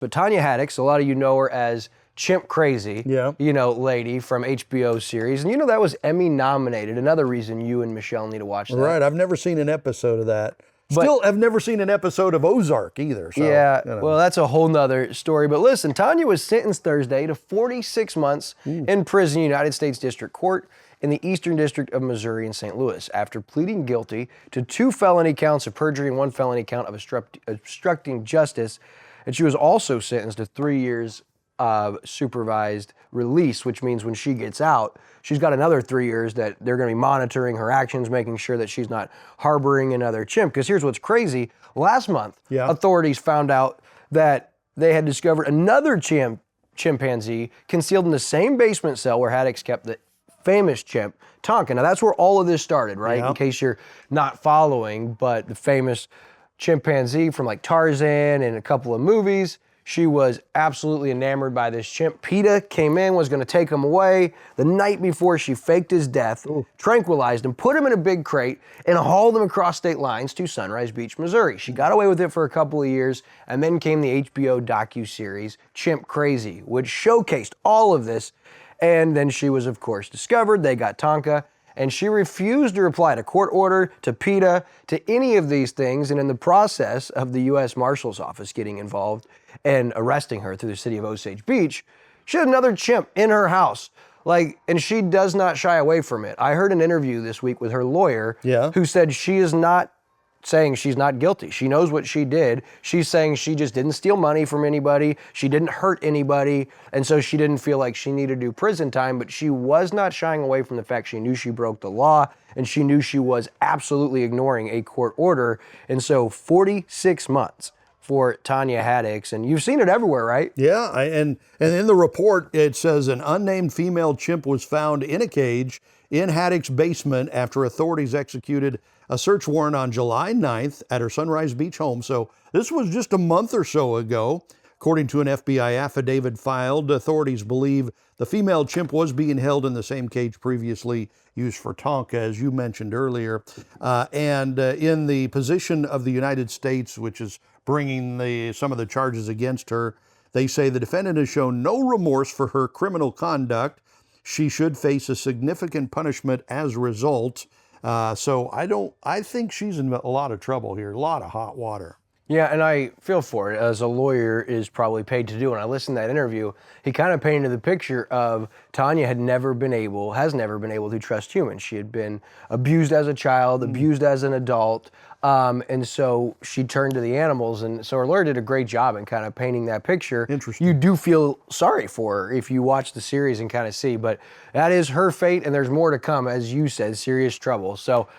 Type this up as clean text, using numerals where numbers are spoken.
But Tonia Haddix, a lot of you know her as Chimp Crazy, lady from HBO series. And that was Emmy nominated. Another reason you and Michelle need to watch that. Right, I've never seen an episode of that. Still, I've never seen an episode of Ozark either. So, well, that's a whole nother story. But listen, Tonia was sentenced Thursday to 46 months in prison, United States District Court in the Eastern District of Missouri in St. Louis after pleading guilty to 2 felony counts of perjury and 1 felony count of obstructing justice. And she was also sentenced to 3 years of supervised release, which means when she gets out, she's got another 3 years that they're going to be monitoring her actions, making sure that she's not harboring another chimp. Because here's what's crazy. Last month, authorities found out that they had discovered another chimpanzee concealed in the same basement cell where Haddix kept the famous chimp, Tonka. Now, that's where all of this started, right? In case you're not following, but the famous chimpanzee from like Tarzan and a couple of movies. She was absolutely enamored by this chimp. PETA came in, was going to take him away. The night before, she faked his death, tranquilized him, put him in a big crate, and hauled him across state lines to Sunrise Beach, Missouri. She got away with it for a couple of years, and then came the HBO docuseries Chimp Crazy, which showcased all of this. And then she was, of course, discovered. They got Tonka. And she refused to reply to court order, to PETA, to any of these things. And in the process of the U.S. Marshal's Office getting involved and arresting her through the city of Osage Beach, she had another chimp in her house. And she does not shy away from it. I heard an interview this week with her lawyer who said she is not saying she's not guilty. She knows what she did. She's saying she just didn't steal money from anybody. She didn't hurt anybody. And so she didn't feel like she needed to do prison time, but she was not shying away from the fact she knew she broke the law and she knew she was absolutely ignoring a court order. And so 46 months for Tonia Haddix, and you've seen it everywhere, right? Yeah, and in the report, it says an unnamed female chimp was found in a cage in Haddix's basement after authorities executed a search warrant on July 9th at her Sunrise Beach home. So this was just a month or so ago. According to an FBI affidavit filed, authorities believe the female chimp was being held in the same cage previously used for Tonka, as you mentioned earlier. And in the position of the United States, which is bringing some of the charges against her, they say the defendant has shown no remorse for her criminal conduct. She should face a significant punishment as a result. So I think she's in a lot of trouble here, a lot of hot water. Yeah, and I feel for it, as a lawyer is probably paid to do. When I listened to that interview, he kind of painted the picture of Tonia has never been able to trust humans. She had been abused as a child, abused as an adult, and so she turned to the animals. And so our lawyer did a great job in kind of painting that picture. Interesting. You do feel sorry for her if you watch the series and kind of see, but that is her fate, and there's more to come, as you said, serious trouble. So